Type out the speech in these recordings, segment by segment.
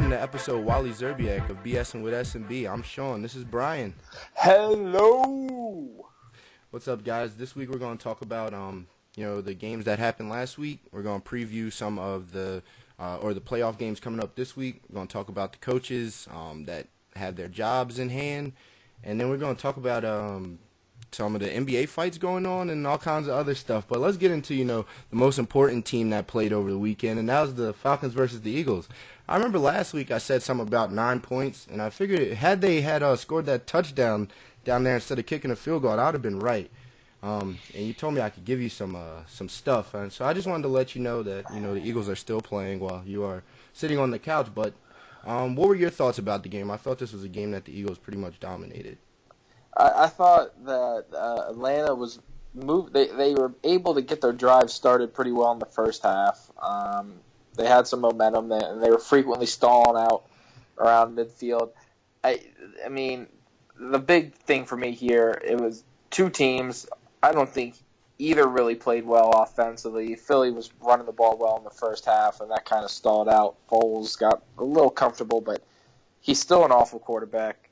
welcome to episode Wally Zerbiak of BSing with S&B. I'm Sean. This is Brian. Hello. What's up, guys? This week we're going to talk about the games that happened last week. We're going to preview some of the playoff games coming up this week. We're going to talk about the coaches that have their jobs in hand, and then we're going to talk about some of the NBA fights going on and all kinds of other stuff. But let's get into the most important team that played over the weekend, and that was the Falcons versus the Eagles. I remember last week I said something about 9 points, and I figured had they scored that touchdown down there instead of kicking a field goal, I would have been right. And you told me I could give you some stuff, and so I just wanted to let you know that the Eagles are still playing while you are sitting on the couch. But what were your thoughts about the game? I thought this was a game that the Eagles pretty much dominated. I thought that Atlanta was moved. They were able to get their drive started pretty well in the first half. They had some momentum, and they were frequently stalling out around midfield. I mean, the big thing for me here, it was two teams. I don't think either really played well offensively. Philly was running the ball well in the first half, and that kind of stalled out. Foles got a little comfortable, but he's still an awful quarterback.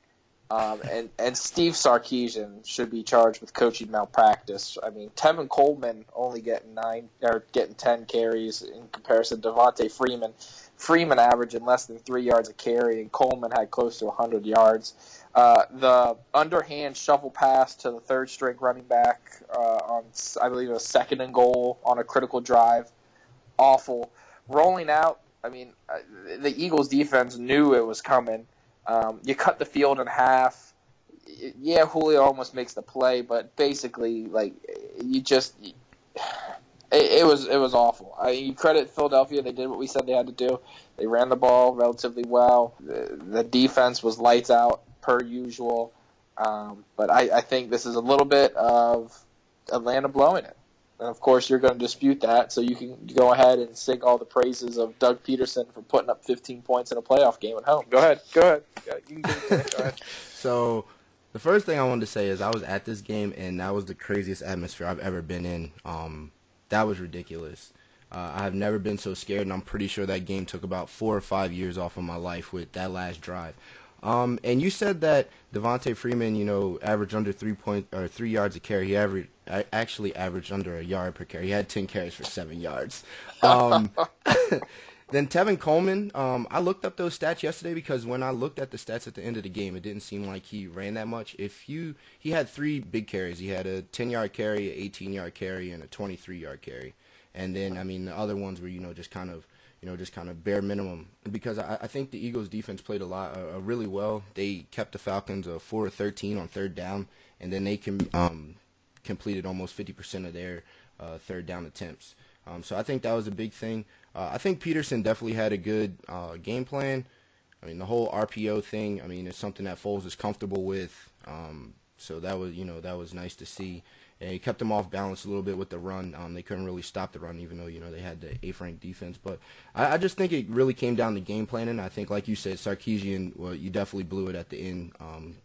And Steve Sarkisian should be charged with coaching malpractice. I mean, Tevin Coleman only getting 10 carries in comparison to Devontae Freeman. Freeman averaging less than 3 yards a carry, and Coleman had close to 100 yards. The underhand shuffle pass to the third-string running back on, I believe, a second and goal on a critical drive, awful. Rolling out, I mean, the Eagles' defense knew it was coming. You cut the field in half. Yeah, Julio almost makes the play, but basically, it was awful. You credit Philadelphia; they did what we said they had to do. They ran the ball relatively well. The defense was lights out per usual. But I think this is a little bit of Atlanta blowing it. And, of course, you're going to dispute that, so you can go ahead and sing all the praises of Doug Peterson for putting up 15 points in a playoff game at home. Go ahead. You can give it to me. Go ahead. So the first thing I wanted to say is I was at this game, and that was the craziest atmosphere I've ever been in. That was ridiculous. I have never been so scared, and I'm pretty sure that game took about 4 or 5 years off of my life with that last drive. And you said that Devontae Freeman, averaged under 3 yards a carry. He actually averaged under a yard per carry. He had 10 carries for 7 yards. Then Tevin Coleman, I looked up those stats yesterday because when I looked at the stats at the end of the game, it didn't seem like he ran that much. He had 3 big carries. He had a 10-yard carry, an 18-yard carry, and a 23-yard carry. And then, the other ones were, just kind of bare minimum. Because I think the Eagles' defense played really well. They kept the Falcons 4 of 13 on third down, and then they completed almost 50% of their third down attempts. So I think that was a big thing. I think Peterson definitely had a good game plan. The whole RPO thing, it's something that Foles is comfortable with. So that was nice to see. And he kept them off balance a little bit with the run. They couldn't really stop the run, even though, they had the 8th-ranked defense. But I just think it really came down to game planning. I think, like you said, Sarkisian, you definitely blew it at the end,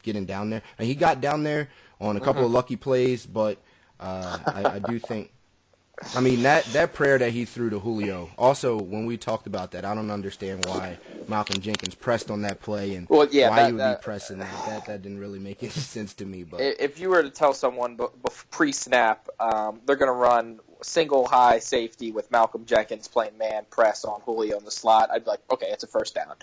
getting down there. And he got down there on a couple of lucky plays, but I do think, that prayer that he threw to Julio. Also, when we talked about that, I don't understand why Malcolm Jenkins pressed on that play and why he would be pressing that. That didn't really make any sense to me. But if you were to tell someone pre-snap, they're going to run single high safety with Malcolm Jenkins playing man press on Julio in the slot, I'd be like, okay, it's a first down.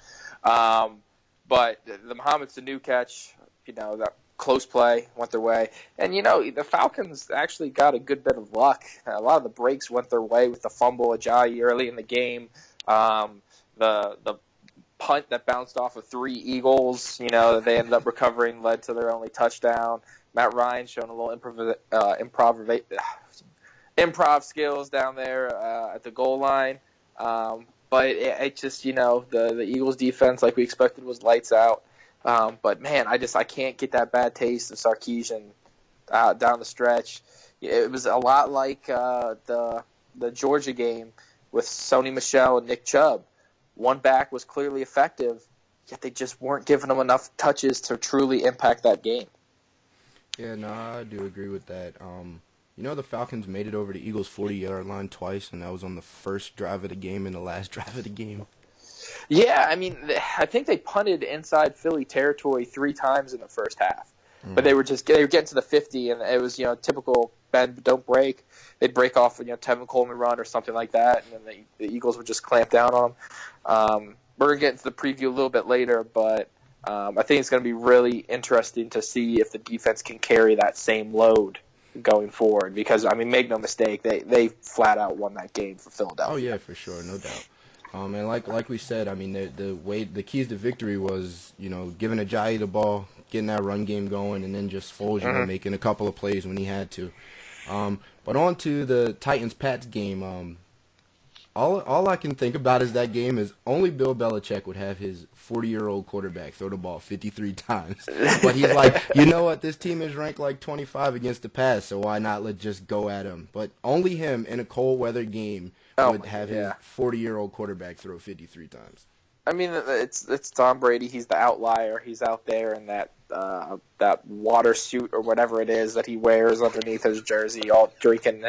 But the Mohamed Sanu catch, that close play went their way. And, the Falcons actually got a good bit of luck. A lot of the breaks went their way with the fumble Ajayi early in the game. The punt that bounced off of 3 Eagles, that they ended up recovering led to their only touchdown. Matt Ryan showing a little improv skills down there at the goal line. But it just, the Eagles defense, like we expected, was lights out. But man, I can't get that bad taste of Sarkisian down the stretch. It was a lot like the Georgia game with Sony Michel and Nick Chubb. One back was clearly effective, yet they just weren't giving them enough touches to truly impact that game. Yeah, no, I do agree with that. The Falcons made it over the Eagles' 40-yard line twice, and that was on the first drive of the game and the last drive of the game. Yeah, I mean, I think they punted inside Philly territory 3 times in the first half. But they were getting to the 50, and it was, typical bend but don't break. They'd break off, Tevin Coleman run or something like that, and then the Eagles would just clamp down on them. We're going to get into the preview a little bit later, but I think it's going to be really interesting to see if the defense can carry that same load going forward. Because, I mean, make no mistake, they flat out won that game for Philadelphia. Oh, yeah, for sure, no doubt. And like we said, I mean, the keys to victory was, giving Ajayi the ball, getting that run game going, and then just Foles, making a couple of plays when he had to. But on to the Titans-Pats game. All I can think about is that game is only Bill Belichick would have his 40-year-old quarterback throw the ball 53 times. But he's like, you know what, this team is ranked like 25 against the pass, so why not let's just go at him. But only him in a cold weather game would have his 40-year-old quarterback throw 53 times. I mean, it's Tom Brady. He's the outlier. He's out there in that water suit or whatever it is that he wears underneath his jersey, all drinking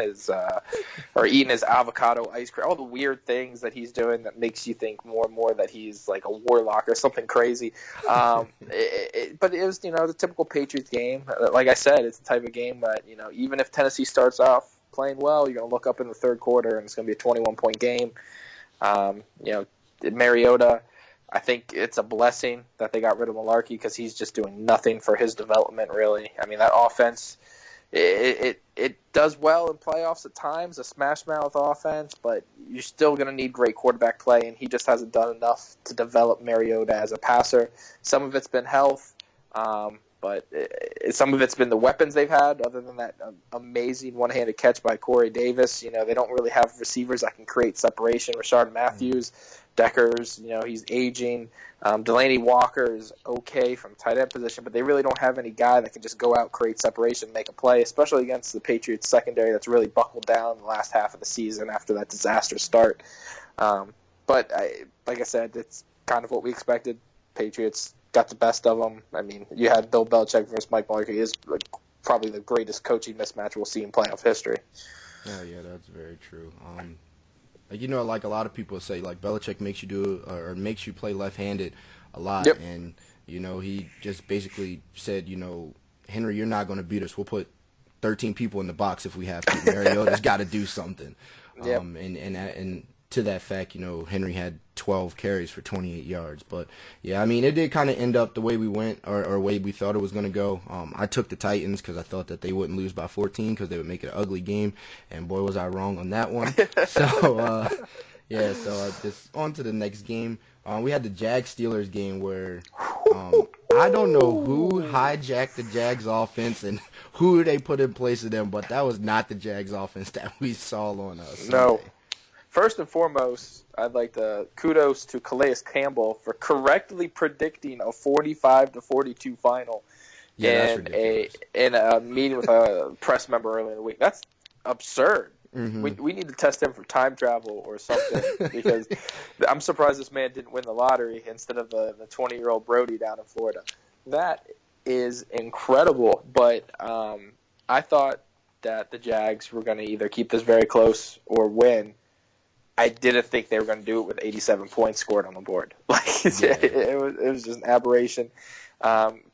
or eating his avocado ice cream. All the weird things that he's doing that makes you think more and more that he's like a warlock or something crazy. But it was, the typical Patriots game. Like I said, it's the type of game that, even if Tennessee starts off playing well, you're going to look up in the third quarter and it's going to be a 21-point game. Mariota, I think it's a blessing that they got rid of Malarkey because he's just doing nothing for his development, really. I mean, that offense, it does well in playoffs at times, a smash-mouth offense, but you're still going to need great quarterback play, and he just hasn't done enough to develop Mariota as a passer. Some of it's been health, but some of it's been the weapons they've had, other than that amazing one-handed catch by Corey Davis. They don't really have receivers that can create separation. Rashard Matthews, Deckers, he's aging. Delaney Walker is okay from tight end position, but they really don't have any guy that can just go out, create separation, make a play, especially against the Patriots secondary that's really buckled down in the last half of the season after that disastrous start. But like I said, it's kind of what we expected. Patriots got the best of them. I mean, you had Bill Belichick versus Mike Mularkey is probably the greatest coaching mismatch we'll see in playoff history. Oh, yeah, that's very true. Like a lot of people say, like Belichick makes you do or makes you play left-handed a lot. Yep. And, he just basically said, Henry, you're not going to beat us. We'll put 13 people in the box if we have to. Mariota's got to do something. Yep. And to that fact, Henry had 12 carries for 28 yards. But, yeah, I mean, it did kind of end up the way we went or way we thought it was going to go. I took the Titans because I thought that they wouldn't lose by 14 because they would make it an ugly game. And, boy, was I wrong on that one. So just on to the next game. We had the Jags-Steelers game where I don't know who hijacked the Jags offense and who they put in place of them, but that was not the Jags offense that we saw on us. No. First and foremost, I'd like to kudos to Calais Campbell for correctly predicting a 45-42 final in a meeting with a press member earlier in the week. That's absurd. Mm-hmm. We need to test him for time travel or something because I'm surprised this man didn't win the lottery instead of the 20-year-old Brody down in Florida. That is incredible, but I thought that the Jags were going to either keep this very close or win. I didn't think they were going to do it with 87 points scored on the board. It was just an aberration.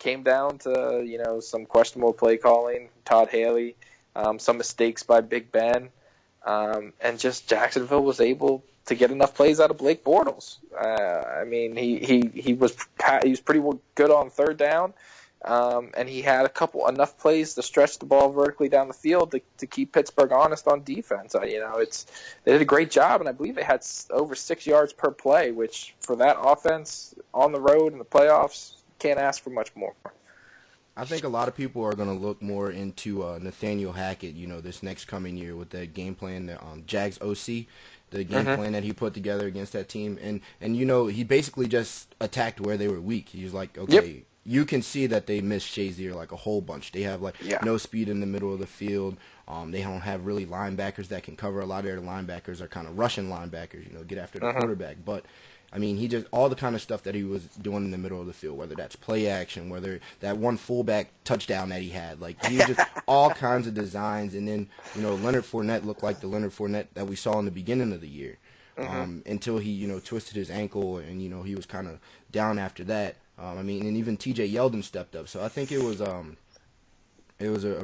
Came down to some questionable play calling, Todd Haley, some mistakes by Big Ben, and just Jacksonville was able to get enough plays out of Blake Bortles. I mean, he was pretty good on third down. And he had enough plays to stretch the ball vertically down the field to keep Pittsburgh honest on defense. They did a great job, and I believe they had over 6 yards per play, which for that offense on the road in the playoffs, can't ask for much more. I think a lot of people are going to look more into Nathaniel Hackett, this next coming year with the game plan, the Jags OC, the game plan that he put together against that team. And he basically just attacked where they were weak. He was like, okay. Yep. You can see that they miss Shazier like a whole bunch. They have no speed in the middle of the field. They don't have really linebackers that can cover. A lot of their linebackers are kind of Russian linebackers, get after the quarterback. But I mean, he just all the kind of stuff that he was doing in the middle of the field, whether that's play action, whether that one fullback touchdown that he had, he was just all kinds of designs. And then Leonard Fournette looked like the Leonard Fournette that we saw in the beginning of the year. Mm-hmm. until he, twisted his ankle and, he was kind of down after that. I mean, and even TJ Yeldon stepped up. So I think it was a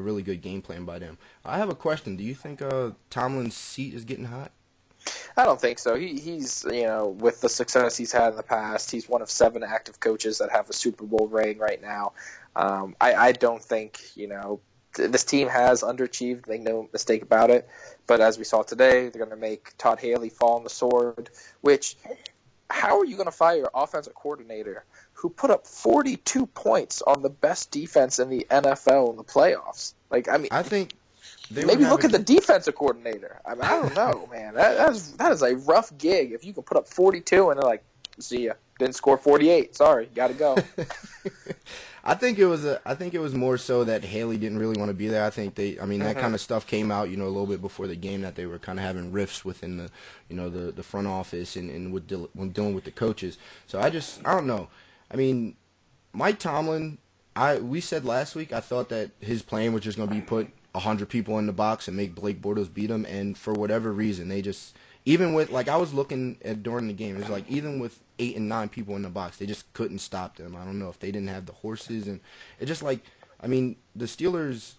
really good game plan by them. I have a question. Do you think Tomlin's seat is getting hot? I don't think so. He's with the success he's had in the past, he's one of 7 active coaches that have a Super Bowl ring right now. I don't think this team has underachieved. Make no mistake about it. But as we saw today, they're going to make Todd Haley fall on the sword. Which, how are you going to fire your offensive coordinator who put up 42 points on the best defense in the NFL in the playoffs? I think maybe look at the defensive coordinator. I don't know, man. That is a rough gig if you can put up 42 and they're like, see ya, didn't score 48. Sorry, got to go. I think it was more so that Haley didn't really want to be there. I think that kind of stuff came out, a little bit before the game, that they were kind of having rifts within the front office and when dealing with the coaches. So I don't know. I mean, Mike Tomlin, we said last week, I thought that his plan was just going to be put 100 people in the box and make Blake Bortles beat him, and for whatever reason, they just, even with, I was looking at during the game, it was even with 8 and 9 people in the box, they just couldn't stop them. I don't know if they didn't have the horses, and it just the Steelers'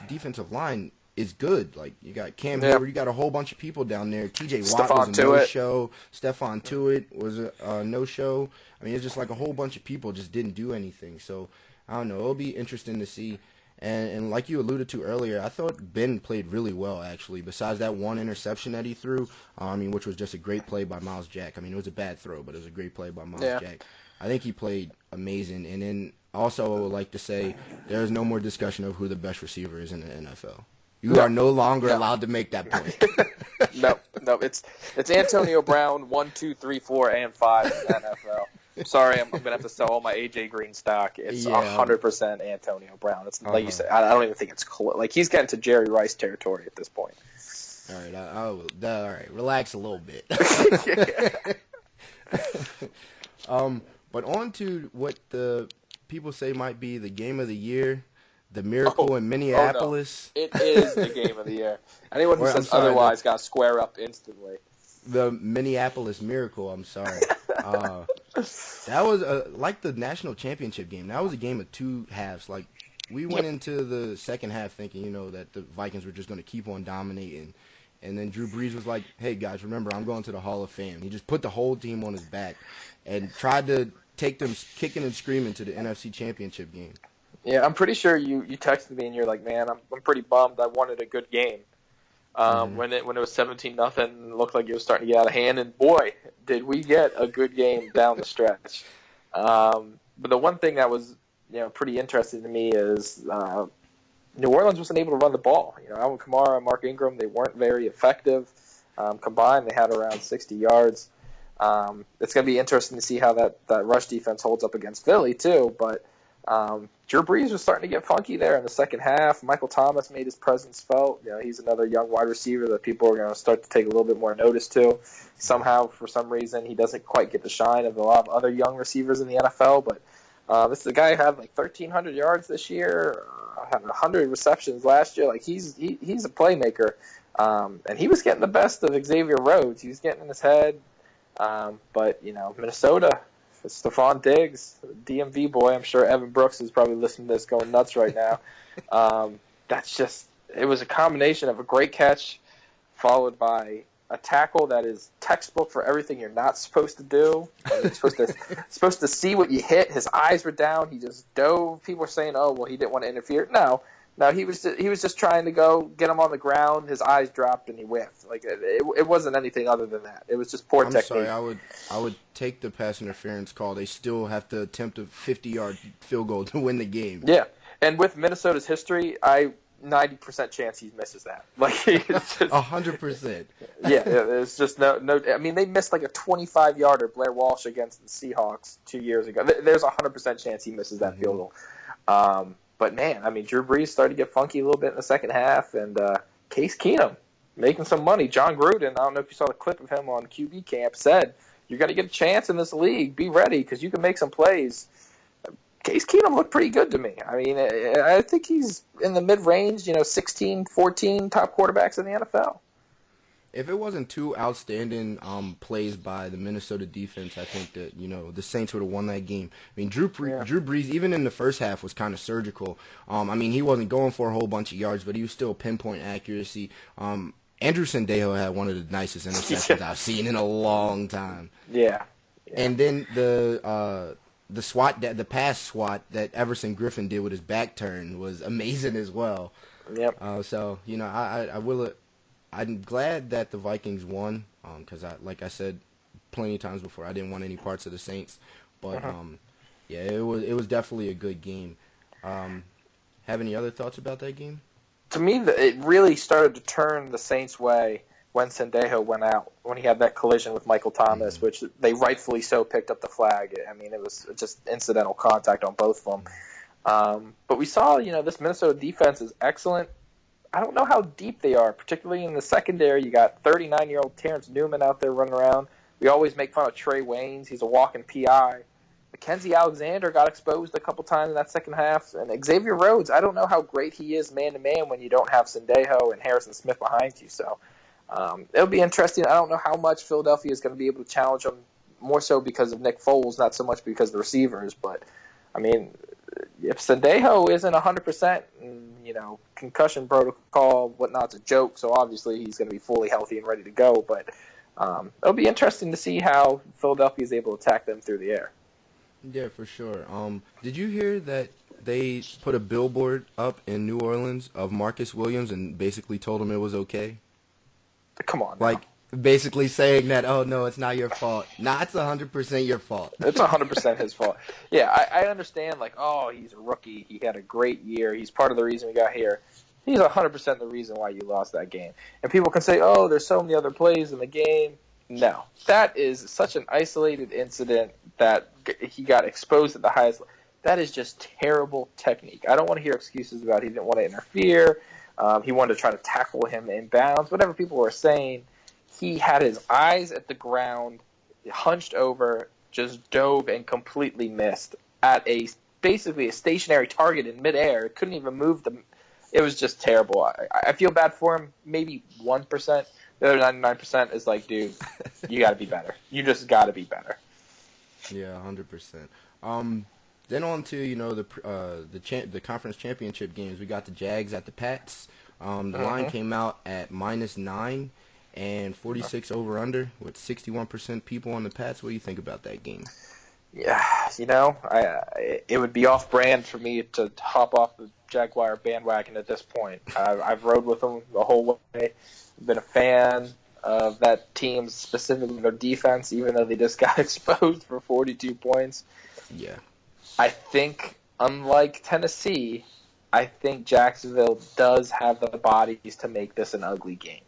defensive line is good. You got Cam Hayward, you got a whole bunch of people down there. T.J. Watt was a no-show. Stephon Tuitt was a no-show. I mean, it's just a whole bunch of people just didn't do anything. So, I don't know. It'll be interesting to see. And like you alluded to earlier, I thought Ben played really well, actually. Besides that one interception that he threw, which was just a great play by Miles Jack. I mean, it was a bad throw, but it was a great play by Miles Jack. I think he played amazing. And then also I would like to say there is no more discussion of who the best receiver is in the NFL. You are no longer allowed to make that point. No, it's Antonio Brown 1, 2, 3, 4, and 5 in the NFL. Sorry, I'm gonna have to sell all my AJ Green stock. It's 100% Antonio Brown. It's like you said. I don't even think it's close. He's getting to Jerry Rice territory at this point. All right, all right. Relax a little bit. But on to what the people say might be the game of the year, the Miracle in Minneapolis. No. It is the game of the year. Anyone who says otherwise got to square up instantly. The Minneapolis Miracle. I'm sorry. That was like the national championship game. That was a game of 2 halves. We went into the second half thinking, that the Vikings were just going to keep on dominating. And then Drew Brees was like, hey, guys, remember, I'm going to the Hall of Fame. He just put the whole team on his back and tried to take them kicking and screaming to the NFC championship game. Yeah, I'm pretty sure you texted me and you're like, man, I'm pretty bummed. I wanted a good game. When it was 17-0, looked like it was starting to get out of hand, and boy, did we get a good game down the stretch. But the one thing that was pretty interesting to me is New Orleans wasn't able to run the ball. Alvin Kamara and Mark Ingram, they weren't very effective. Combined, they had around 60 yards. It's going to be interesting to see how that rush defense holds up against Philly too, but Drew Brees was starting to get funky there in the second half. Michael Thomas made his presence felt. He's another young wide receiver that people are going to start to take a little bit more notice to. Somehow, for some reason, he doesn't quite get the shine of a lot of other young receivers in the NFL. But this is a guy who had 1,300 yards this year, had 100 receptions last year. He's a playmaker, and he was getting the best of Xavier Rhodes. He was getting in his head. But Minnesota. Stephon Diggs, DMV boy. I'm sure Evan Brooks is probably listening to this going nuts right now. It was a combination of a great catch followed by a tackle that is textbook for everything you're not supposed to do. You're supposed to see what you hit. His eyes were down. He just dove. People were saying, oh, well, he didn't want to interfere. No, he was just trying to go get him on the ground. His eyes dropped and he whiffed. It wasn't anything other than that. It was just poor technique. Sorry, I would take the pass interference call. They still have to attempt a 50-yard field goal to win the game. Yeah, and with Minnesota's history, 90% chance he misses that. 100%. Yeah, there's just no. I mean, they missed a 25-yarder Blair Walsh against the Seahawks 2 years ago. There's a 100% chance he misses that field goal. But, man, Drew Brees started to get funky a little bit in the second half, and Case Keenum making some money. John Gruden, I don't know if you saw the clip of him on QB camp, said, you're going to get a chance in this league. Be ready because you can make some plays. Case Keenum looked pretty good to me. I think he's in the mid-range, 16, 14 top quarterbacks in the NFL. If it wasn't two outstanding plays by the Minnesota defense, I think that the Saints would have won that game. I mean, Yeah. Drew Brees, even in the first half, was kind of surgical. I mean, he wasn't going for a whole bunch of yards, but he was still pinpoint accuracy. Andrew Sendejo had one of the nicest interceptions I've seen in a long time. Yeah. And then the pass swat that Everson Griffin did with his back turn was amazing as well. Yep. So I'm glad that the Vikings won, because like I said plenty of times before, I didn't want any parts of the Saints, but yeah, it was definitely a good game. Have any other thoughts about that game? To me, it really started to turn the Saints' way when Sendejo went out, when he had that collision with Michael Thomas, which they rightfully so picked up the flag. I mean, it was just incidental contact on both of them. But we saw, this Minnesota defense is excellent. I don't know how deep they are, particularly in the secondary. You got 39-year-old Terrence Newman out there running around. We always make fun of Trey Waynes. He's a walking PI. Mackenzie Alexander got exposed a couple times in that second half. And Xavier Rhodes, I don't know how great he is man-to-man when you don't have Sendejo and Harrison Smith behind you. So it'll be interesting. I don't know how much Philadelphia is going to be able to challenge them, more so because of Nick Foles, not so much because of the receivers. But, I mean, if Sendejo isn't 100%, concussion protocol, whatnot's a joke, so obviously he's going to be fully healthy and ready to go. But it'll be interesting to see how Philadelphia is able to attack them through the air. Yeah, for sure. Did you hear that they put a billboard up in New Orleans of Marcus Williams and basically told him it was okay? Come on. Like, basically saying that, oh, no, it's not your fault. Nah, it's 100% your fault. It's 100% his fault. Yeah, I understand, he's a rookie. He had a great year. He's part of the reason we got here. He's 100% the reason why you lost that game. And people can say, oh, there's so many other plays in the game. No. That is such an isolated incident that he got exposed at the highest level. That is just terrible technique. I don't want to hear excuses about he didn't want to interfere. He wanted to try to tackle him in bounds. Whatever people were saying, he had his eyes at the ground, hunched over, just dove and completely missed at basically a stationary target in midair. Couldn't even move them. It was just terrible. I feel bad for him. Maybe 1%. The other 99% is like, dude, you got to be better. You just got to be better. Yeah, 100%. Then on to the conference championship games. We got the Jags at the Pats. The line came out at -9 and 46 over under with 61% people on the Pats. What do you think about that game? Yeah, it would be off brand for me to hop off the Jaguar bandwagon at this point. I've rode with them the whole way. I've been a fan of that team, specifically their defense, even though they just got exposed for 42 points. Yeah. I think, unlike Tennessee, I think Jacksonville does have the bodies to make this an ugly game.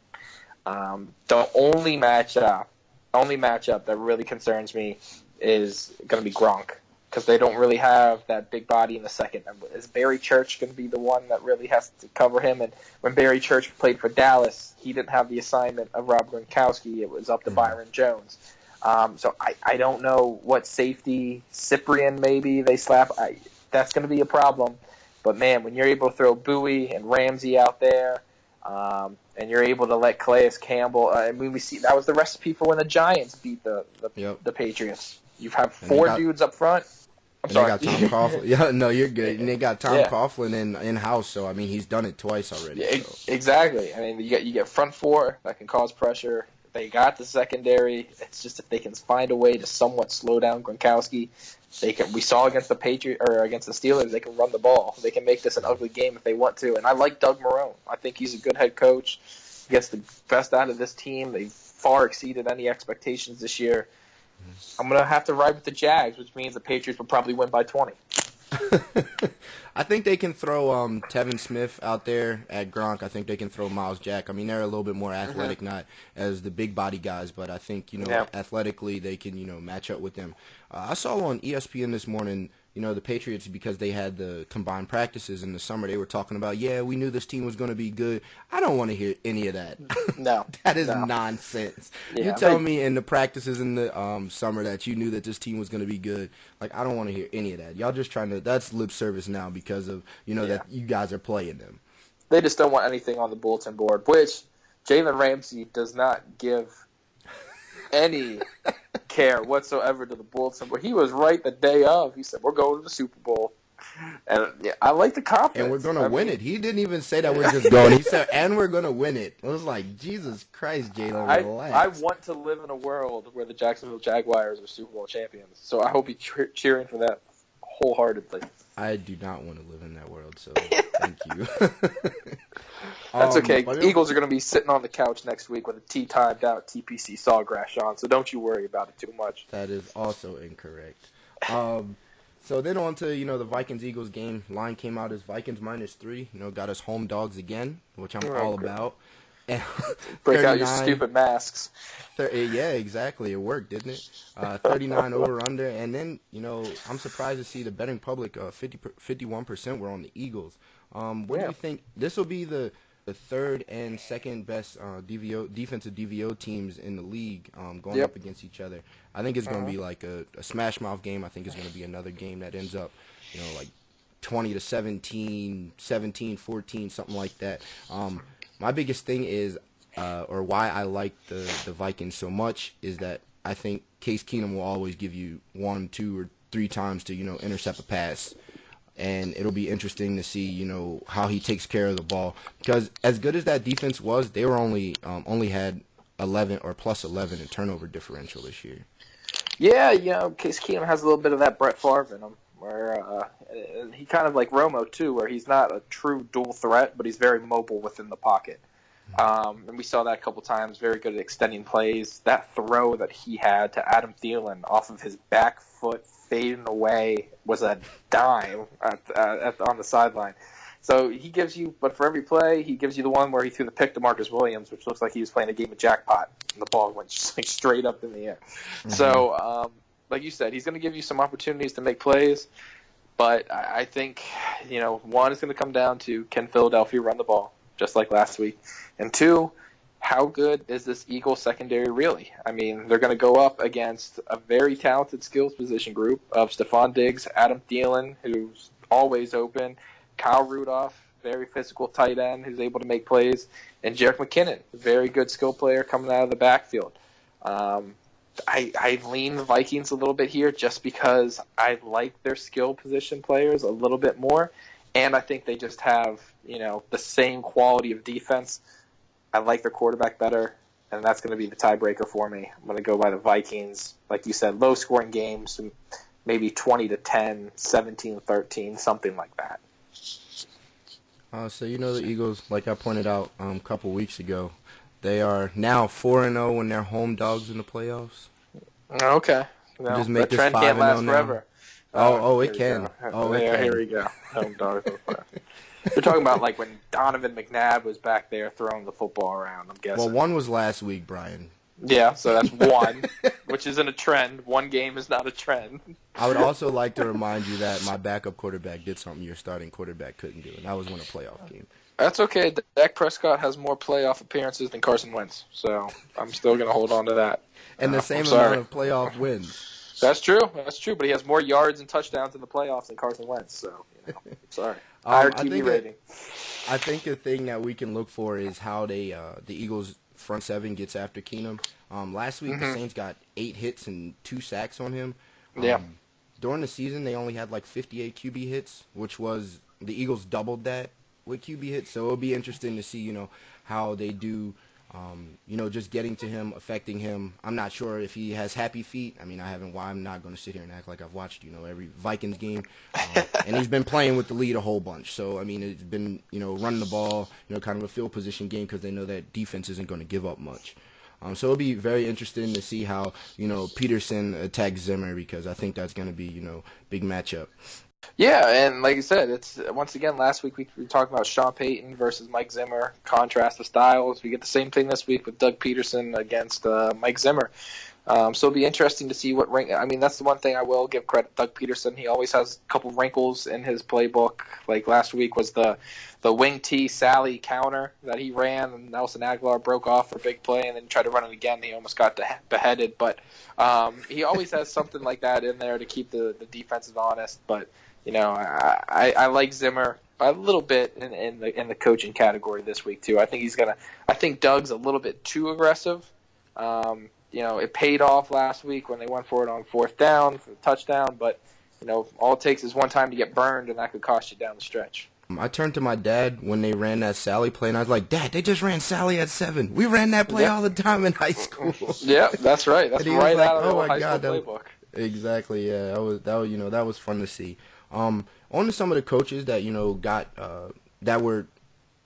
The only matchup that really concerns me is going to be Gronk, because they don't really have that big body in the second. Is Barry Church going to be the one that really has to cover him? And when Barry Church played for Dallas, he didn't have the assignment of Rob Gronkowski. It was up to Byron Jones. So I don't know what safety, Cyprian maybe they slap. That's going to be a problem. But, man, when you're able to throw Bowie and Ramsey out there, and you're able to let Calais Campbell, we see that was the recipe for when the Giants beat the Patriots. You have four dudes up front. I'm sorry. They got Tom Coughlin. Yeah, no, you're good. And they got Tom Coughlin in house, so I mean he's done it twice already. Yeah, exactly. I mean you get front four that can cause pressure. They got the secondary. It's just if they can find a way to somewhat slow down Gronkowski, they can. We saw against the Patriots or against the Steelers, they can run the ball. They can make this an ugly game if they want to. And I like Doug Marrone. I think he's a good head coach. He gets the best out of this team. They far exceeded any expectations this year. I'm going to have to ride with the Jags, which means the Patriots will probably win by 20. I think they can throw Tevin Smith out there at Gronk. I think they can throw Miles Jack. I mean, they're a little bit more athletic, not as the big body guys, but I think, athletically they can, match up with them. I saw on ESPN this morning, the Patriots, because they had the combined practices in the summer, they were talking about, we knew this team was going to be good. I don't want to hear any of that. No. That is nonsense. Yeah, you tell me in the practices in the summer that you knew that this team was going to be good. Like, I don't want to hear any of that. Y'all just trying to, that's lip service now because of, that you guys are playing them. They just don't want anything on the bulletin board, which Jalen Ramsey does not give any care whatsoever to the Bulls. He was right the day of. He said, "We're going to the Super Bowl." And yeah, I like the confidence. And we're going to win it. He didn't even say that we're just going. He said, and we're going to win it. I was like, Jesus Christ, Jalen, relax. I want to live in a world where the Jacksonville Jaguars are Super Bowl champions. So I hope you're cheering for that wholeheartedly. I do not want to live in that world, so thank you. That's okay. Eagles are going to be sitting on the couch next week with a tea-timed out TPC Sawgrass on, so don't you worry about it too much. That is also incorrect. So then on to, the Vikings-Eagles game. Line came out as Vikings -3. Got us home dogs again, which I'm all about. And break out your stupid masks. Yeah, exactly. It worked, didn't it? 39 over-under. And then, I'm surprised to see the betting public, 51% were on the Eagles. What do you think? This will be the third and second best defensive DVO teams in the league going up against each other. I think it's going to be like a smash mouth game. I think it's going to be another game that ends up, like 20-17, 17-14, something like that. My biggest thing is, or why I like the Vikings so much, is that I think Case Keenum will always give you 1, 2, or 3 times to, intercept a pass. And it'll be interesting to see, how he takes care of the ball. Because as good as that defense was, they were only had 11 or plus 11 in turnover differential this year. Yeah, Case Keenum has a little bit of that Brett Favre in him, where he kind of like Romo too, where he's not a true dual threat, but he's very mobile within the pocket. And we saw that a couple times. Very good at extending plays. That throw that he had to Adam Thielen off of his back foot fading away was a dime on the sideline. So he gives you, but for every play, he gives you the one where he threw the pick to Marcus Williams, which looks like he was playing a game of jackpot, and the ball went just like straight up in the air. Mm-hmm. So, like you said, he's going to give you some opportunities to make plays, but I think, one is going to come down to, can Philadelphia run the ball, just like last week? And 2, how good is this Eagles secondary really? I mean, they're going to go up against a very talented skills position group of Stephon Diggs, Adam Thielen, who's always open, Kyle Rudolph, very physical tight end who's able to make plays, and Jerick McKinnon, a very good skill player coming out of the backfield. I lean the Vikings a little bit here just because I like their skill position players a little bit more, and I think they just have, the same quality of defense. I like their quarterback better, and that's going to be the tiebreaker for me. I'm going to go by the Vikings. Like you said, low-scoring games, maybe 20-10, 17-13, something like that. So the Eagles, like I pointed out a couple weeks ago, they are now 4-0 when they're home dogs in the playoffs. Okay. No, just make the this trend can't 5-0 last now. forever. It can. Here we go. Home dogs in the playoffs. You're talking about like when Donovan McNabb was back there throwing the football around, I'm guessing. Well, one was last week, Brian. Yeah, so that's one, which isn't a trend. One game is not a trend. I would also like to remind you that my backup quarterback did something your starting quarterback couldn't do, and that was win a playoff game. That's okay. Dak Prescott has more playoff appearances than Carson Wentz, so I'm still going to hold on to that. And the same amount of playoff wins. That's true, but he has more yards and touchdowns in the playoffs than Carson Wentz, so, sorry. Higher TV rating. I think the thing that we can look for is how the Eagles' front seven gets after Keenum. Last week, the Saints got 8 hits and 2 sacks on him. During the season, they only had like 58 QB hits, which was the Eagles doubled that with QB hits. So it'll be interesting to see, how they do, just getting to him, affecting him. I'm not sure if he has happy feet. I mean, I'm not going to sit here and act like I've watched, every Vikings game. And he's been playing with the lead a whole bunch. So, I mean, it's been, running the ball, kind of a field position game because they know that defense isn't going to give up much. So it'll be very interesting to see how, Peterson attacks Zimmer because I think that's going to be, big matchup. Yeah, and like I said, it's once again last week we were talking about Sean Payton versus Mike Zimmer, contrast of styles. We get the same thing this week with Doug Peterson against Mike Zimmer. So it'll be interesting to see what rank. I mean, that's the one thing I will give credit Doug Peterson. He always has a couple wrinkles in his playbook. Like last week was the wing T Sally counter that he ran, and Nelson Aguilar broke off for a big play, and then tried to run it again. He almost got beheaded, but he always has something like that in there to keep the defenses honest. But I like Zimmer. a little bit in the coaching category this week too. I think Doug's a little bit too aggressive. It paid off last week when they went for it on fourth down for the touchdown, but all it takes is one time to get burned, and that could cost you down the stretch. I turned to my dad when they ran that Sally play, and I was like, Dad, they just ran Sally at 7. We ran that play all the time in high school. Yeah, that's right. That's right like, out of the high God, school playbook. Exactly, yeah. That was fun to see. On to some of the coaches that got that were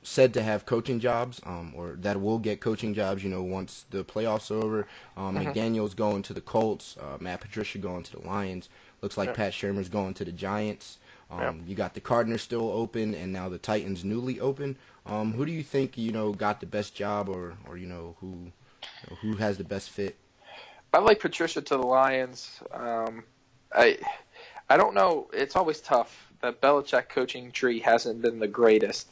said to have coaching jobs, or that will get coaching jobs. Once the playoffs are over. McDaniel's going to the Colts. Matt Patricia going to the Lions. Looks like Pat Shurmur's going to the Giants. You got the Cardinals still open, and now the Titans newly open. Who do you think got the best job, or who has the best fit? I like Patricia to the Lions. I don't know. It's always tough. The Belichick coaching tree hasn't been the greatest.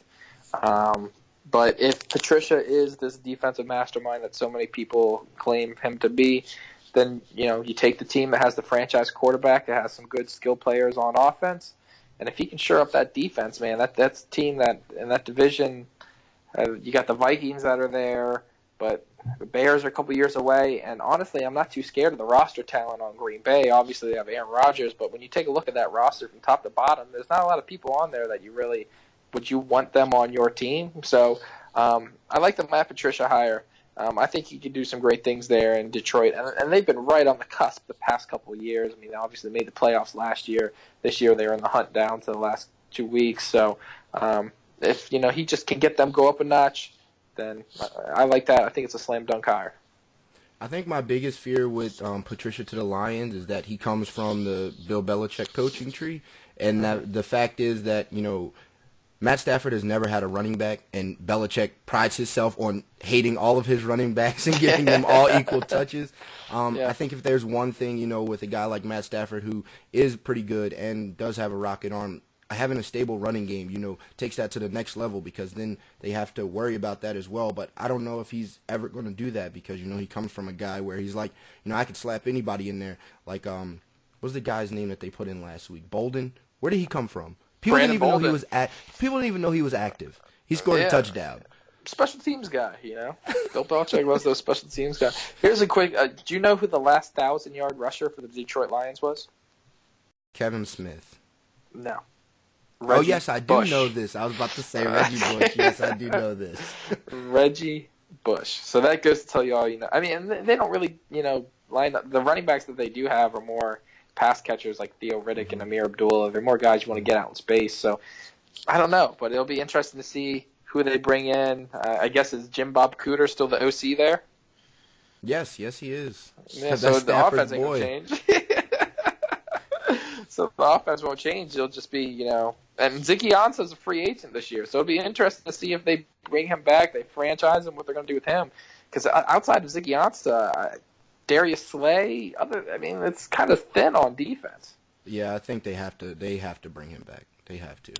But if Patricia is this defensive mastermind that so many people claim him to be, then you take the team that has the franchise quarterback, that has some good skill players on offense, and if he can shore up that defense, man, that's a team that in that division. You got the Vikings that are there, but the Bears are a couple years away, and honestly, I'm not too scared of the roster talent on Green Bay. Obviously, they have Aaron Rodgers, but when you take a look at that roster from top to bottom, there's not a lot of people on there that would you want them on your team. So I like the Matt Patricia hire. I think he could do some great things there in Detroit, and they've been right on the cusp the past couple of years. I mean, they obviously made the playoffs last year. This year, they were in the hunt down to the last 2 weeks. So if he just can get them go up a notch, then I like that. I think it's a slam dunk hire. I think my biggest fear with Patricia to the Lions is that he comes from the Bill Belichick coaching tree, and that the fact is that Matt Stafford has never had a running back, and Belichick prides himself on hating all of his running backs and giving them all equal touches. I think if there's one thing, with a guy like Matt Stafford who is pretty good and does have a rocket arm, having a stable running game, takes that to the next level, because then they have to worry about that as well. But I don't know if he's ever going to do that, because, he comes from a guy where he's like, I could slap anybody in there. Like, what's the guy's name that they put in last week? Bolden? Where did he come from? People didn't even know he was active. He scored a touchdown. Special teams guy, Bill Belichick was those special teams guy. Here's a quick. Do you know who the last 1,000-yard rusher for the Detroit Lions was? Kevin Smith. No. Reggie yes, I do know this. I was about to say Reggie Bush. Yes, I do know this. Reggie Bush. So that goes to tell you all I mean, they don't really, line up. The running backs that they do have are more pass catchers like Theo Riddick and Amir Abdullah. They're more guys you want to get out in space. So I don't know, but it'll be interesting to see who they bring in. I guess is Jim Bob Cooter still the OC there? Yes, he is. Yeah, so the offense ain't going to change. So the offense won't change. It'll just be, and Ziggy Ansah's a free agent this year. So it'll be interesting to see if they bring him back, they franchise him, what they're going to do with him. Because outside of Ziggy Ansah, Darius Slay, it's kind of thin on defense. Yeah, I think they have to bring him back. They have to.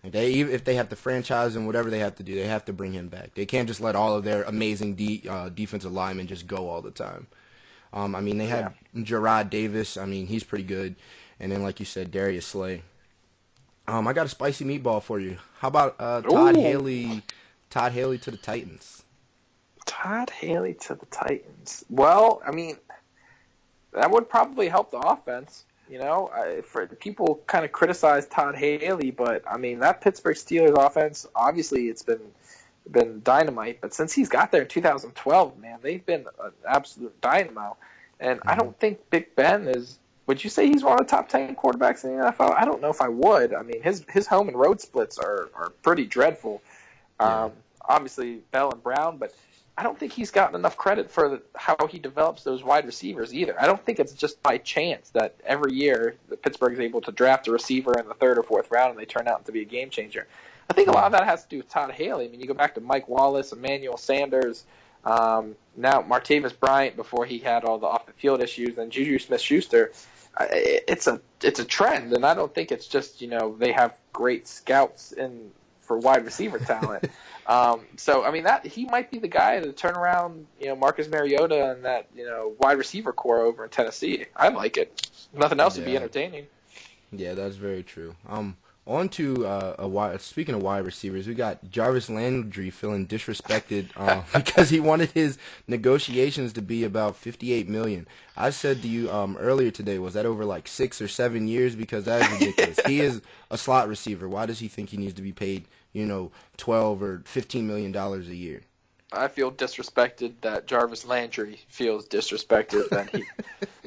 If they have to franchise him, whatever they have to do, they have to bring him back. They can't just let all of their amazing defensive linemen just go all the time. They have Gerard Davis. He's pretty good. And then, like you said, Darius Slay. I got a spicy meatball for you. How about Todd Haley to the Titans? Todd Haley to the Titans. Well, that would probably help the offense. For people kind of criticize Todd Haley, but that Pittsburgh Steelers offense, obviously it's been dynamite. But since he's got there in 2012, man, they've been an absolute dynamo. And I don't think Big Ben is. Would you say he's one of the top 10 quarterbacks in the NFL? I don't know if I would. His home and road splits are pretty dreadful. Obviously Bell and Brown, but I don't think he's gotten enough credit for how he develops those wide receivers either. I don't think it's just by chance that every year the Pittsburgh is able to draft a receiver in the third or fourth round and they turn out to be a game changer. I think a lot of that has to do with Todd Haley. You go back to Mike Wallace, Emmanuel Sanders, now Martavis Bryant before he had all the off-the-field issues, and Juju Smith-Schuster. It's a trend, and I don't think it's just they have great scouts for wide receiver talent. That he might be the guy to turn around Marcus Mariota and that wide receiver core over in Tennessee. I like it. Nothing else would be entertaining. Yeah, that's very true. On On to speaking of wide receivers, we got Jarvis Landry feeling disrespected because he wanted his negotiations to be about $58 million. I said to you earlier today, was that over like 6 or 7 years? Because that is ridiculous. He is a slot receiver. Why does he think he needs to be paid, 12 or $15 million a year? I feel disrespected that Jarvis Landry feels disrespected that he.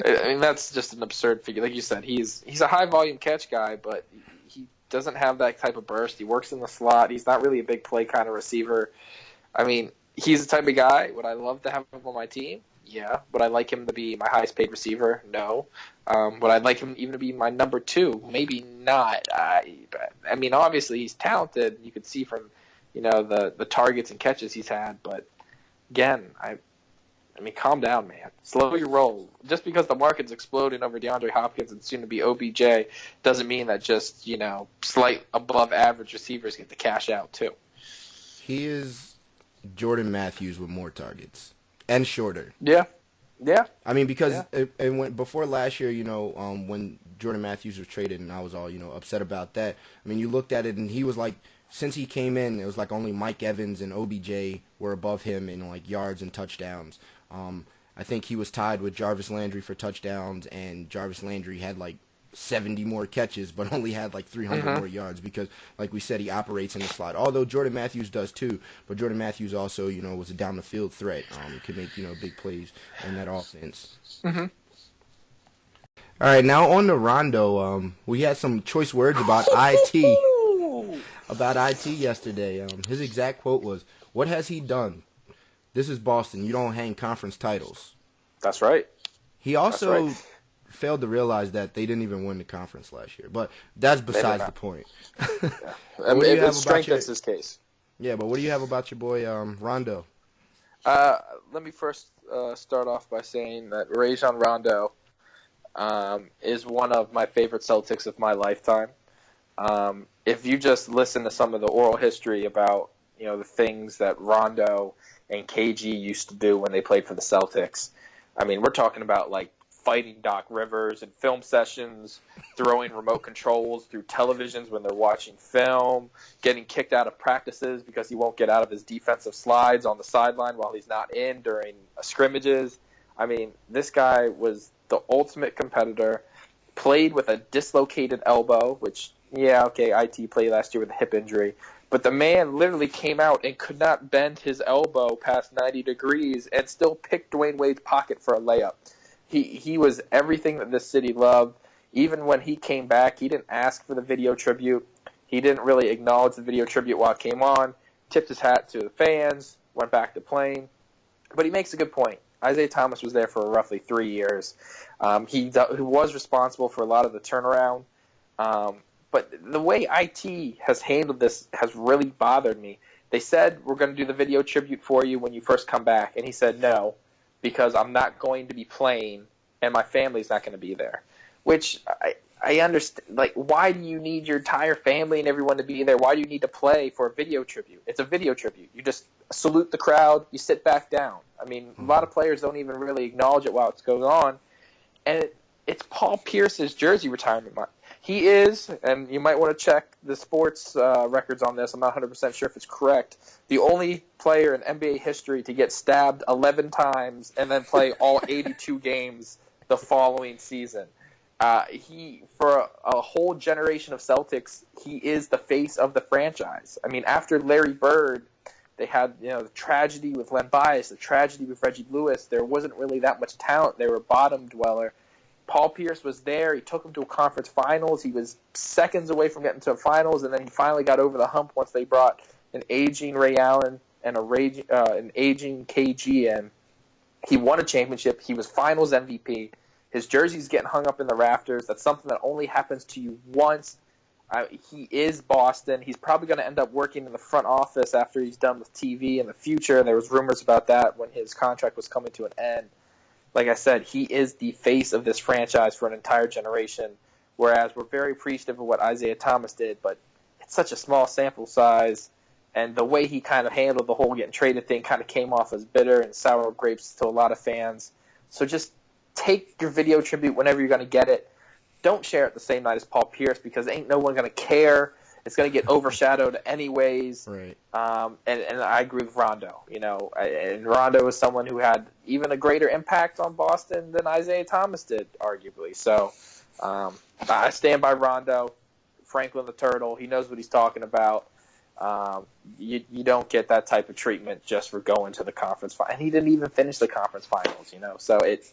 I mean, that's just an absurd figure. Like you said, he's a high volume catch guy, but he doesn't have that type of burst. He works in the slot. He's not really a big play kind of receiver. I mean, he's the type of guy. Would I love to have him on my team? Yeah. Would I like him to be my highest paid receiver? No. Would I like him even to be my number 2? Maybe not. I mean, obviously he's talented. You could see from the targets and catches he's had, but again, I mean, calm down, man. Slow your roll. Just because the market's exploding over DeAndre Hopkins and soon to be OBJ doesn't mean that just, slight above average receivers get the cash out too. He is Jordan Matthews with more targets and shorter. Yeah. Yeah. I mean, because before last year, when Jordan Matthews was traded and I was all, upset about that. I mean, you looked at it and he was like, since he came in, it was like only Mike Evans and OBJ were above him in like yards and touchdowns. I think he was tied with Jarvis Landry for touchdowns, and Jarvis Landry had like 70 more catches, but only had like 300 more yards because, like we said, he operates in the slot. Although Jordan Matthews does too, but Jordan Matthews also, was a down the field threat. Could make big plays in that offense. Mm-hmm. All right, now on to Rondo. We had some choice words about IT. About IT yesterday. His exact quote was, "What has he done? This is Boston. You don't hang conference titles." That's right. He also failed to realize that they didn't even win the conference last year. But that's besides the point. Yeah. I mean, it strengthens his case. Yeah, but what do you have about your boy Rondo? Let me first start off by saying that Rajon Rondo is one of my favorite Celtics of my lifetime. If you just listen to some of the oral history about, the things that Rondo and KG used to do when they played for the Celtics, I mean, we're talking about like fighting Doc Rivers and film sessions, throwing remote controls through televisions when they're watching film, getting kicked out of practices because he won't get out of his defensive slides on the sideline while he's not in during scrimmages. I mean, this guy was the ultimate competitor, played with a dislocated elbow, which, IT played last year with a hip injury, but the man literally came out and could not bend his elbow past 90 degrees and still picked Dwayne Wade's pocket for a layup. He was everything that this city loved. Even when he came back, he didn't ask for the video tribute. He didn't really acknowledge the video tribute while it came on, tipped his hat to the fans, went back to playing. But he makes a good point. Isaiah Thomas was there for roughly 3 years. He was responsible for a lot of the turnaround. But the way IT has handled this has really bothered me. They said, we're going to do the video tribute for you when you first come back. And he said, no, because I'm not going to be playing and my family's not going to be there. Which I understand. Like, why do you need your entire family and everyone to be there? Why do you need to play for a video tribute? It's a video tribute. You just salute the crowd. You sit back down. I mean, a lot of players don't even really acknowledge it while it's going on. And it's Paul Pierce's jersey retirement month. He is, and you might want to check the sports records on this. I'm not 100% sure if it's correct. The only player in NBA history to get stabbed 11 times and then play all 82 games the following season. For a whole generation of Celtics, he is the face of the franchise. I mean, after Larry Bird, they had the tragedy with Len Bias, the tragedy with Reggie Lewis. There wasn't really that much talent. They were a bottom dweller. Paul Pierce was there. He took them to a conference finals. He was seconds away from getting to a finals, and then he finally got over the hump once they brought an aging Ray Allen and an aging KG in. He won a championship. He was finals MVP. His jersey's getting hung up in the rafters. That's something that only happens to you once. He is Boston. He's probably going to end up working in the front office after he's done with TV in the future, and there was rumors about that when his contract was coming to an end. Like I said, he is the face of this franchise for an entire generation, whereas we're very appreciative of what Isaiah Thomas did, but it's such a small sample size, and the way he kind of handled the whole getting traded thing kind of came off as bitter and sour grapes to a lot of fans. So just take your video tribute whenever you're going to get it. don't share it the same night as Paul Pierce because ain't no one going to care. It's going to get overshadowed anyways. Right. And I agree with Rondo. And Rondo was someone who had even a greater impact on Boston than Isaiah Thomas did, arguably. So I stand by Rondo. Franklin the Turtle, he knows what he's talking about. You don't get that type of treatment just for going to the conference final. And he didn't even finish the conference finals, So it's,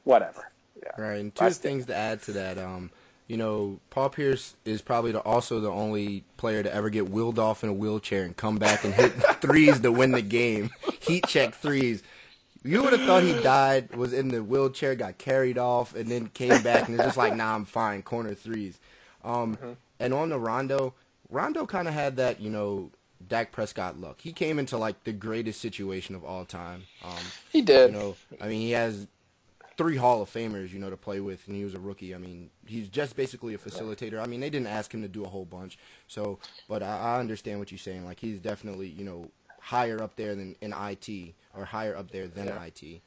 whatever. Yeah. Right. And two things to add to that. Paul Pierce is probably also the only player to ever get wheeled off in a wheelchair and come back and hit threes to win the game. Heat check threes. You would have thought he died, was in the wheelchair, got carried off, and then came back and is just like, nah, I'm fine, corner threes. And on the Rondo kind of had that, Dak Prescott luck. He came into, like, the greatest situation of all time. He did. He has 3 Hall of Famers, to play with, and he was a rookie. He's just basically a facilitator. They didn't ask him to do a whole bunch. So, but I understand what you're saying. Like, he's definitely, higher up there than in IT, or higher up there than IT.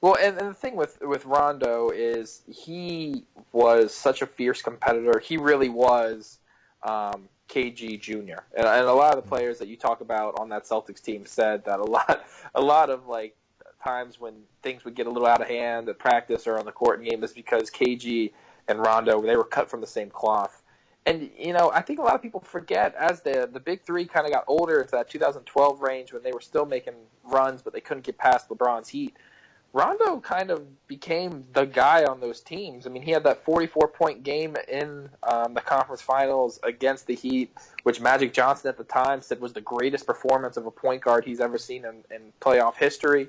Well, and the thing with Rondo is he was such a fierce competitor. He really was KG Jr. And a lot of the players that you talk about on that Celtics team said that a lot of like times when things would get a little out of hand at practice or on the court in game is because KG and Rondo, they were cut from the same cloth. And, I think a lot of people forget as the big three kind of got older into that 2012 range when they were still making runs, but they couldn't get past LeBron's Heat. Rondo kind of became the guy on those teams. He had that 44-point game in the conference finals against the Heat, which Magic Johnson at the time said was the greatest performance of a point guard he's ever seen in playoff history.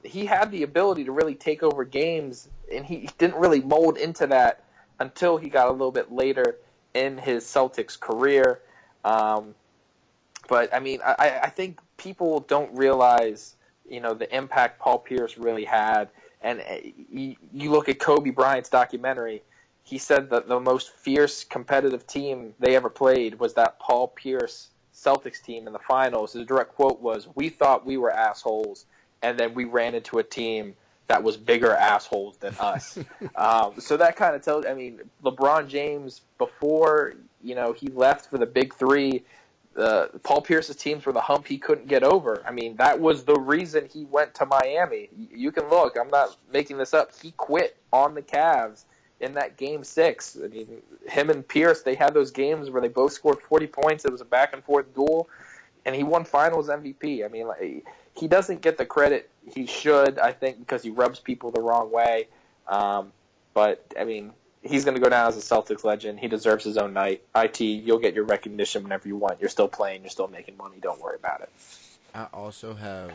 He had the ability to really take over games, and he didn't really mold into that until he got a little bit later in his Celtics career. But, I think people don't realize the impact Paul Pierce really had. And you look at Kobe Bryant's documentary, he said that the most fierce competitive team they ever played was that Paul Pierce Celtics team in the finals. His direct quote was, "We thought we were assholes, and then we ran into a team that was bigger assholes than us." So that kind of tells, LeBron James, before, he left for the big three, Paul Pierce's teams were the hump he couldn't get over. That was the reason he went to Miami. You can look. I'm not making this up. He quit on the Cavs in that Game 6. Him and Pierce, they had those games where they both scored 40 points. It was a back-and-forth duel, and he won Finals MVP. He doesn't get the credit he should, I think, because he rubs people the wrong way. But, he's going to go down as a Celtics legend. He deserves his own night. IT, you'll get your recognition whenever you want. You're still playing. You're still making money. Don't worry about it. I also have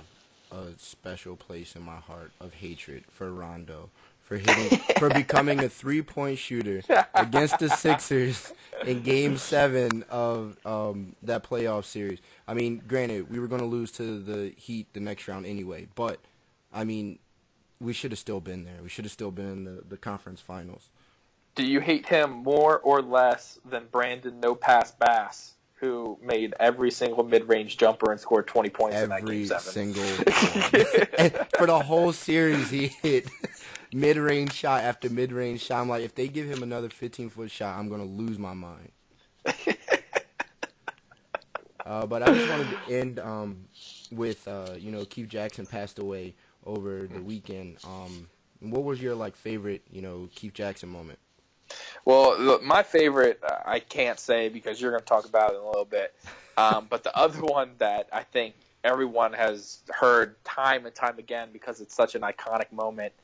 a special place in my heart of hatred for Rondo for becoming a 3-point shooter against the Sixers in Game 7 of that playoff series. Granted, we were going to lose to the Heat the next round anyway, but, we should have still been there. We should have still been in the conference finals. Do you hate him more or less than Brandon No Pass Bass, who made every single mid-range jumper and scored 20 points in that Game 7? Every single one. And for the whole series, he hit mid-range shot after mid-range shot. I'm like, if they give him another 15-foot shot, I'm going to lose my mind. But I just wanted to end with, Keith Jackson passed away over the weekend. What was your, favorite, Keith Jackson moment? Well, look, my favorite, I can't say because you're going to talk about it in a little bit. But the other one that I think everyone has heard time and time again because it's such an iconic moment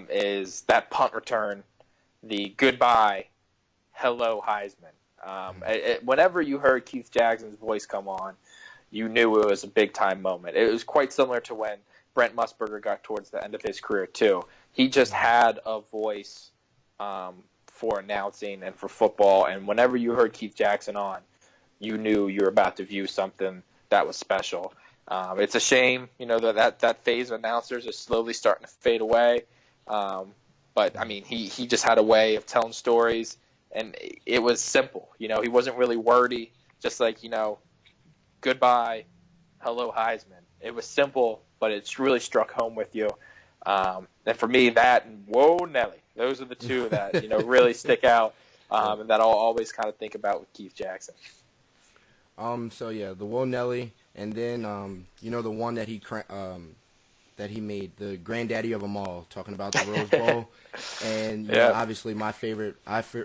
is that punt return, the goodbye, hello, Heisman. Whenever you heard Keith Jackson's voice come on, you knew it was a big-time moment. It was quite similar to when Brent Musburger got towards the end of his career, too. He just had a voice for announcing and for football, and whenever you heard Keith Jackson on, you knew you were about to view something that was special. It's a shame, that phase of announcers is slowly starting to fade away. But he just had a way of telling stories, and it was simple. He wasn't really wordy, just like, goodbye, hello, Heisman. It was simple, but it's really struck home with you. And for me, that and Whoa Nelly, those are the two that really stick out, and that I'll always kind of think about with Keith Jackson. So yeah, the Whoa Nelly, and then the one that he made, the granddaddy of them all, talking about the Rose Bowl. And obviously my favorite,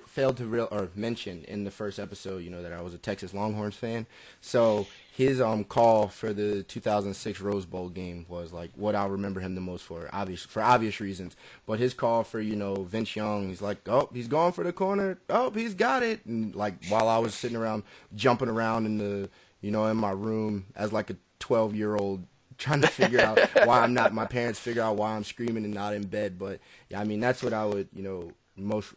failed to mention in the first episode, that I was a Texas Longhorns fan. So his call for the 2006 Rose Bowl game was like what I'll remember him the most for obvious reasons. But his call for Vince Young, he's like, oh, he's going for the corner, oh, he's got it, and like while I was sitting around jumping around in the in my room as like a 12-year-old, trying to figure out why my parents figure out why I'm screaming and not in bed. But yeah, I mean, that's what I would, most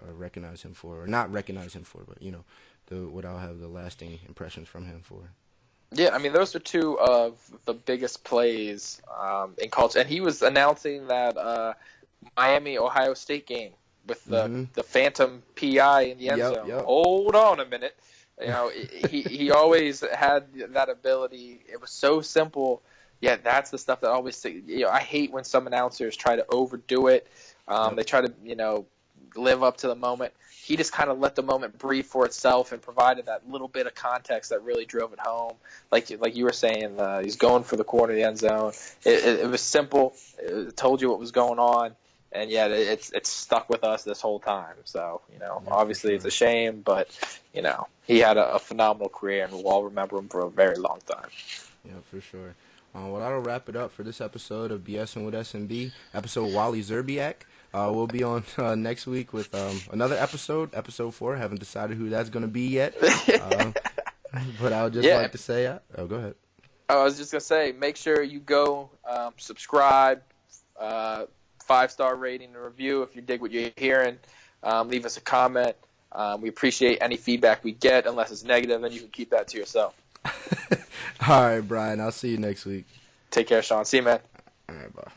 recognize him for, or not recognize him for, but what I'll have the lasting impressions from him for. Yeah, I mean, those are two of the biggest plays in college, and he was announcing that Miami-Ohio State game with the phantom PI in the end zone. Yep. Hold on a minute. He always had that ability. It was so simple. Yeah, that's the stuff that always. I hate when some announcers try to overdo it. They try to live up to the moment. He just kind of let the moment breathe for itself and provided that little bit of context that really drove it home. Like you were saying, he's going for the corner of the end zone. It was simple. It told you what was going on. And yeah, it's stuck with us this whole time. So, obviously it's a shame, but, he had a phenomenal career, and we'll all remember him for a very long time. Yeah, for sure. Well, that'll wrap it up for this episode of BSing with SMB, episode Wally Zerbiak. We'll be on next week with another episode 4. Haven't decided who that's going to be yet. But I would just like to say, go ahead. I was just going to say, make sure you go subscribe, 5-star rating and review if you dig what you're hearing. Leave us a comment. We appreciate any feedback we get. Unless it's negative, then you can keep that to yourself. All right, Brian. I'll see you next week. Take care, Sean. See you, man. All right, bye.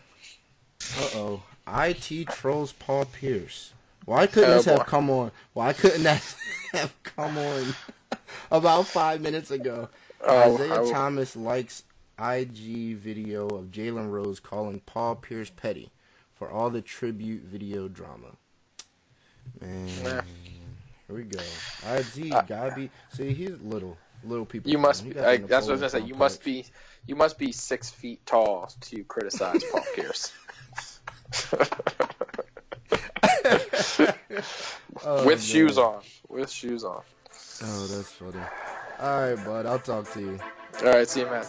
Uh-oh. IT trolls Paul Pierce. Why couldn't this have come on? Why couldn't that have come on about 5 minutes ago? Isaiah Thomas likes IG video of Jalen Rose calling Paul Pierce petty for all the tribute video drama. Man, here we go. IG gotta be. See, he's little people. You must be. That's what I was gonna say. You must be 6 feet tall to criticize Paul Pierce. With shoes on. Oh, that's funny. All right, bud. I'll talk to you. All right, see you, man.